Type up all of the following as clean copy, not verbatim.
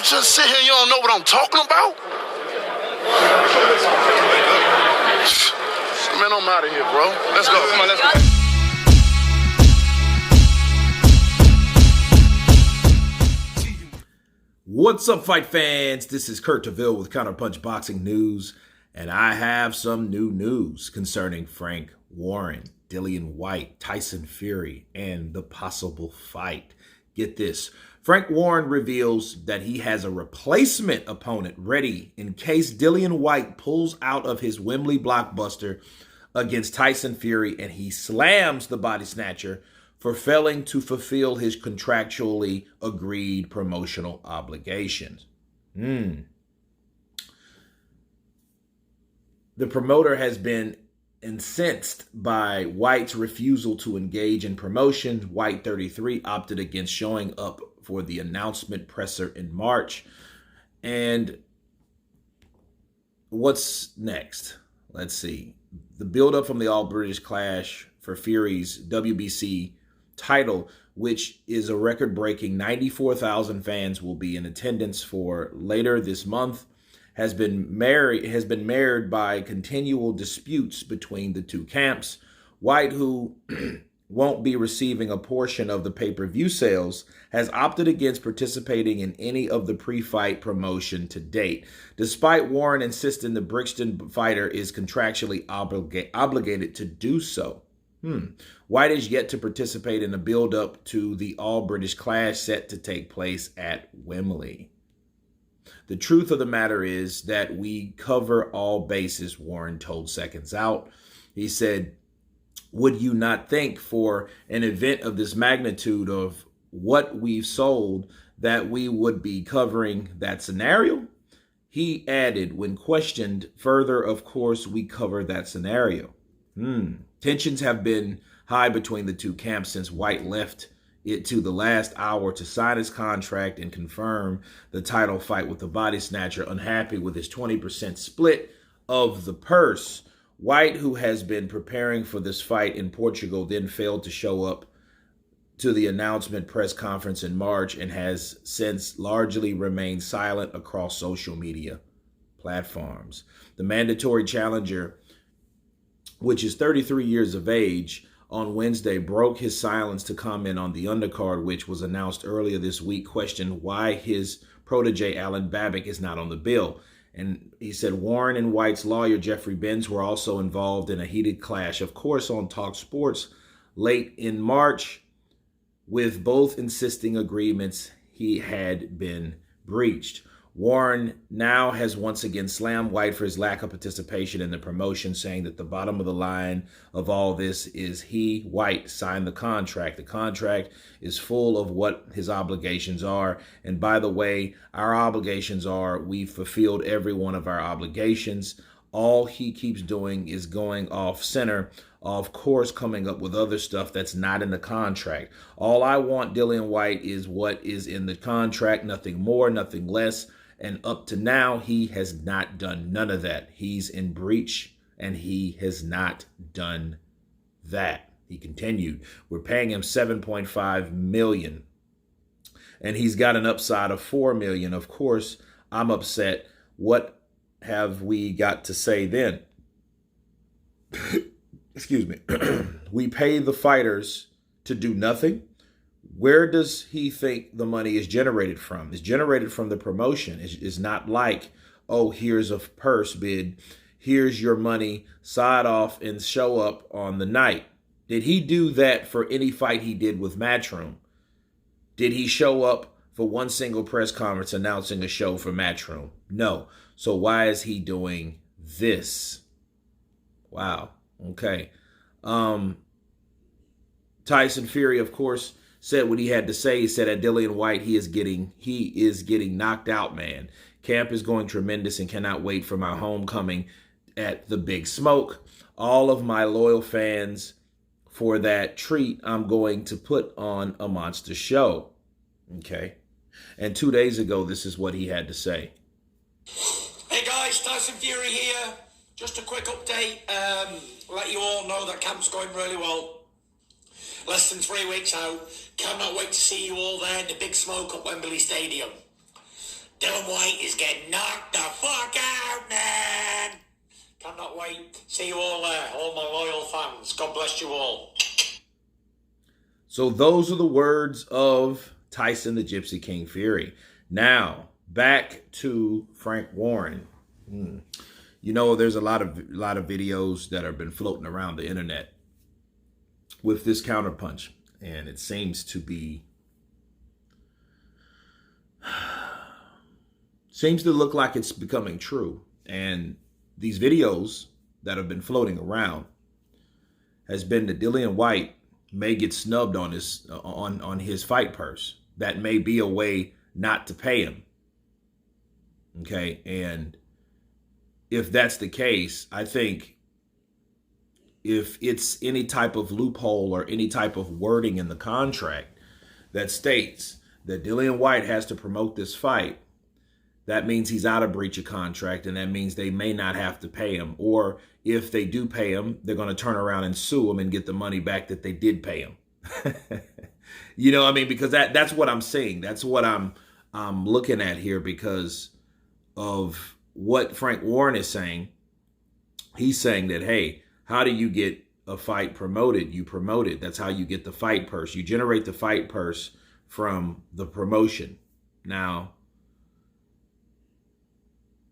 just sit here, you don't know what I'm talking about? Man, I'm out of here, bro. Let's go. Come on, let's go. What's up, fight fans? This is Kurt DeVille with Counterpunch Boxing News, and I have some new news concerning Frank Warren, Dillian Whyte, Tyson Fury, and the possible fight. Get this. Frank Warren reveals that he has a replacement opponent ready in case Dillian Whyte pulls out of his Wembley blockbuster against Tyson Fury and he slams the body snatcher for failing to fulfill his contractually agreed promotional obligations. The promoter has been incensed by Whyte's refusal to engage in promotion. Whyte, 33, opted against showing up for the announcement presser in March. And what's next? Let's see. The build-up from the All-British Clash for Fury's WBC title, which is a record-breaking 94,000 fans will be in attendance for later this month, has been marred by continual disputes between the two camps. Whyte, who won't be receiving a portion of the pay-per-view sales, has opted against participating in any of the pre-fight promotion to date, despite Warren insisting the Brixton fighter is contractually obligated to do so. Whyte is yet to participate in the build-up to the All-British Clash set to take place at Wembley. The truth of the matter is that we cover all bases, Warren told Seconds Out. He said, "Would you not think for an event of this magnitude of what we've sold that we would be covering that scenario?" He added, when questioned further, "Of course we cover that scenario." Tensions have been high between the two camps since Whyte left it to the last hour to sign his contract and confirm the title fight with the body snatcher, unhappy with his 20% split of the purse. Whyte, who has been preparing for this fight in Portugal, then failed to show up to the announcement press conference in March and has since largely remained silent across social media platforms. The mandatory challenger, which is 33 years of age, on Wednesday broke his silence to comment on the undercard, which was announced earlier this week, questioned why his protege Alan Babick is not on the bill. And he said Warren and Whyte's lawyer, Jeffrey Benz, were also involved in a heated clash, of course, on Talk Sports late in March, with both insisting agreements he had been breached. Warren now has once again slammed Whyte for his lack of participation in the promotion, saying that the bottom of the line of all this is he, Whyte, signed the contract. The contract is full of what his obligations are. And by the way, our obligations are we've fulfilled every one of our obligations. All he keeps doing is going off center, of course, coming up with other stuff that's not in the contract. All I want, Dillian Whyte, is what is in the contract, nothing more, nothing less. And up to now, he has not done none of that. He's in breach, and he has not done that. He continued, "We're paying him $7.5 million, and he's got an upside of $4 million. Of course, I'm upset. What have we got to say then?" Excuse me. "We pay the fighters to do nothing. Where does he think the money is generated from? It's generated from the promotion. It's not like, oh, here's a purse bid. Here's your money. Side off and show up on the night." Did he do that for any fight he did with Matchroom? Did he show up for one single press conference announcing a show for Matchroom? No. So why is he doing this? Wow. Okay. Tyson Fury, of course, said what he had to say. He said at Dillian Whyte, he is getting knocked out, man. Camp is going tremendous and cannot wait for my homecoming at the Big Smoke. All of my loyal fans, for that treat, I'm going to put on a monster show. Okay. And 2 days ago, this is what he had to say. Hey guys, Tyson Fury here. Just a quick update. Let you all know that camp's going really well. Less than 3 weeks out. Cannot wait to see you all there in the Big Smoke at Wembley Stadium. Dylan Whyte is getting knocked the fuck out, man. Cannot wait. See you all there, all my loyal fans. God bless you all. So those are the words of Tyson the Gypsy King Fury. Now, back to Frank Warren. You know, there's a lot of videos that have been floating around the internet with this counterpunch, and it seems to look like it's becoming true. And these videos that have been floating around has been that Dillian Whyte may get snubbed on his fight purse. That may be a way not to pay him. Okay, and if that's the case, I think if it's any type of loophole or any type of wording in the contract that states that Dillian Whyte has to promote this fight, that means he's out of breach of contract, and that means they may not have to pay him. Or if they do pay him, they're going to turn around and sue him and get the money back that they did pay him. You know what I mean? Because that's what I'm saying. That's what I'm looking at here because of what Frank Warren is saying. He's saying that, hey, how do you get a fight promoted? You promote it. That's how you get the fight purse. You generate the fight purse from the promotion. Now,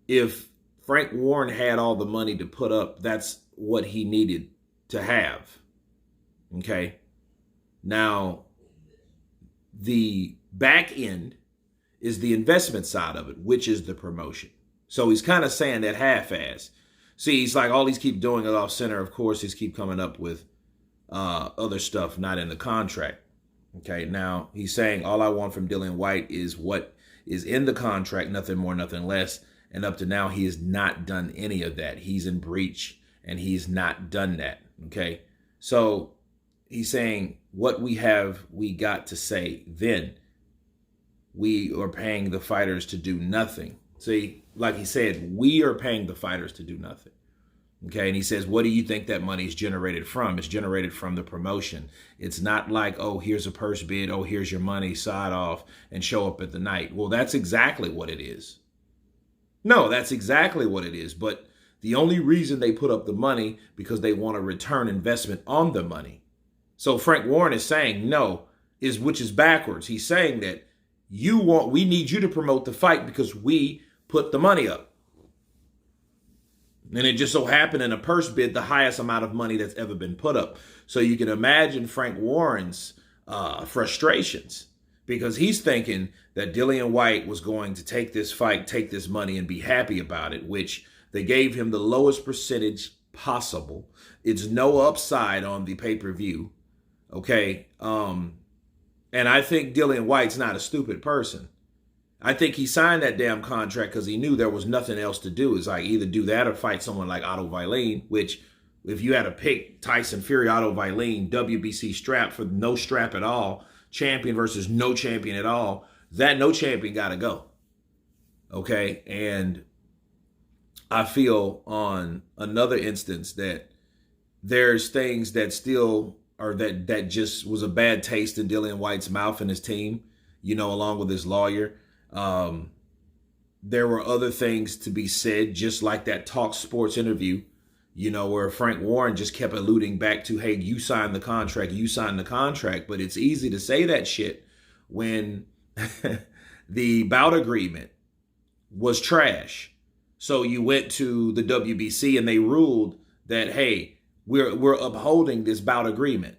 if Frank Warren had all the money to put up, that's what he needed to have. Okay. Now, the back end is the investment side of it, which is the promotion. So he's kind of saying that half-ass. See, he's like, all these keep doing it off center. Of course, he's keep coming up with other stuff not in the contract. Okay. Now he's saying all I want from Dillian Whyte is what is in the contract, nothing more, nothing less. And up to now, he has not done any of that. He's in breach and he's not done that. Okay. So he's saying what we have, we got to say then. We are paying the fighters to do nothing. See, like he said, we are paying the fighters to do nothing. Okay. And he says, what do you think that money is generated from? It's generated from the promotion. It's not like, oh, here's a purse bid. Oh, here's your money, side off and show up at the night. Well, that's exactly what it is. No, that's exactly what it is. But the only reason they put up the money because they want a return investment on the money. So Frank Warren is saying no, which is backwards. He's saying that we need you to promote the fight because we put the money up. And it just so happened in a purse bid, the highest amount of money that's ever been put up. So you can imagine Frank Warren's frustrations. Because he's thinking that Dillian Whyte was going to take this fight, take this money, and be happy about it, which they gave him the lowest percentage possible. It's no upside on the pay-per-view. Okay. And I think Dillian Whyte's not a stupid person. I think he signed that damn contract because he knew there was nothing else to do. It's like either do that or fight someone like Otto Wallin, which if you had to pick Tyson Fury, Otto Wallin, WBC strap for no strap at all, champion versus no champion at all, that no champion got to go. Okay. And I feel on another instance that there's things that still are that just was a bad taste in Dillian Whyte's mouth and his team, you know, along with his lawyer. There were other things to be said, just like that Talk Sports interview, you know, where Frank Warren just kept alluding back to, hey, you signed the contract, you signed the contract. But it's easy to say that shit when the bout agreement was trash. So you went to the WBC and they ruled that, hey, we're upholding this bout agreement.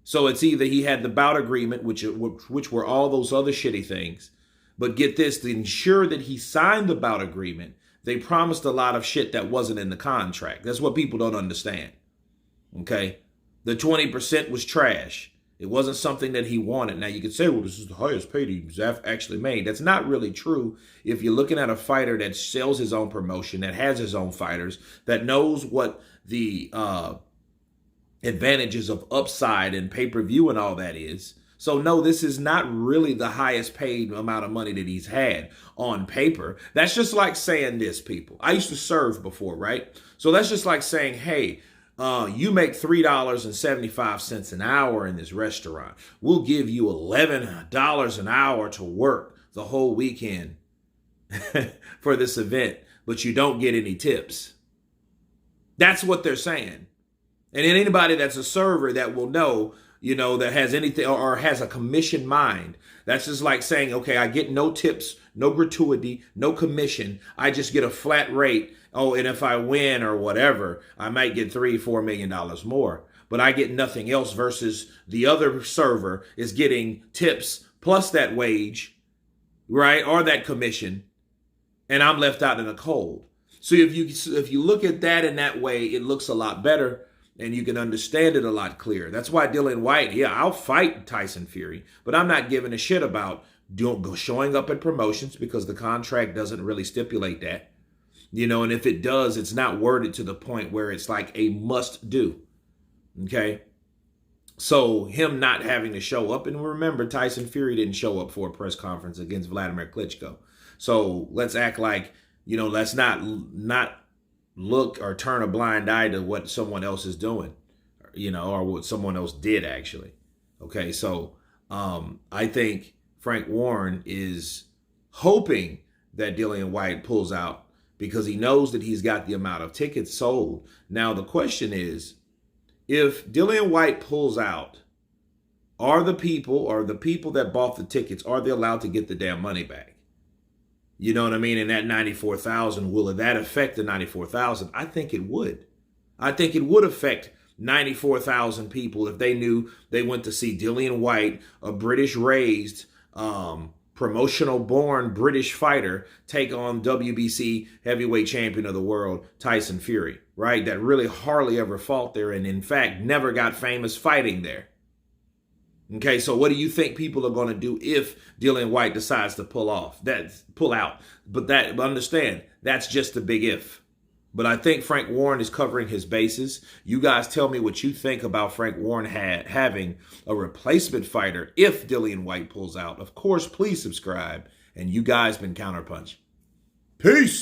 So it's either he had the bout agreement, which were all those other shitty things. But get this, to ensure that he signed the bout agreement, they promised a lot of shit that wasn't in the contract. That's what people don't understand. Okay? The 20% was trash. It wasn't something that he wanted. Now, you could say, well, this is the highest paid he's actually made. That's not really true if you're looking at a fighter that sells his own promotion, that has his own fighters, that knows what the advantages of upside and pay-per-view and all that is. So no, this is not really the highest paid amount of money that he's had on paper. That's just like saying this, people. I used to serve before, right? So that's just like saying, hey, you make $3.75 an hour in this restaurant. We'll give you $11 an hour to work the whole weekend. for this event, but you don't get any tips. That's what they're saying. And anybody that's a server that will know, that has anything or has a commission mind, that's just like saying, okay, I get no tips, no gratuity, no commission. I just get a flat rate. Oh, and if I win or whatever, I might get $3-4 million more. But I get nothing else versus the other server is getting tips plus that wage, right? Or that commission. And I'm left out in the cold. So if you look at that in that way, it looks a lot better and you can understand it a lot clearer. That's why Dillian Whyte, yeah, I'll fight Tyson Fury, but I'm not giving a shit about showing up at promotions because the contract doesn't really stipulate that. And if it does, it's not worded to the point where it's like a must do. Okay. So him not having to show up, and remember, Tyson Fury didn't show up for a press conference against Vladimir Klitschko. So let's act like, let's not look or turn a blind eye to what someone else is doing, or what someone else did actually. Okay. So I think Frank Warren is hoping that Dillian Whyte pulls out because he knows that he's got the amount of tickets sold. Now, the question is, if Dillian Whyte pulls out, are the people that bought the tickets, are they allowed to get the damn money back? You know what I mean? And that 94,000, will that affect the 94,000? I think it would. I think it would affect 94,000 people if they knew they went to see Dillian Whyte, a British-raised, promotional-born British fighter, take on WBC heavyweight champion of the world, Tyson Fury, right? That really hardly ever fought there and, in fact, never got famous fighting there. Okay, so what do you think people are going to do if Dillian Whyte decides to pull out? But understand, that's just a big if. But I think Frank Warren is covering his bases. You guys tell me what you think about Frank Warren having a replacement fighter if Dillian Whyte pulls out. Of course, please subscribe. And you guys been Counterpunch. Peace.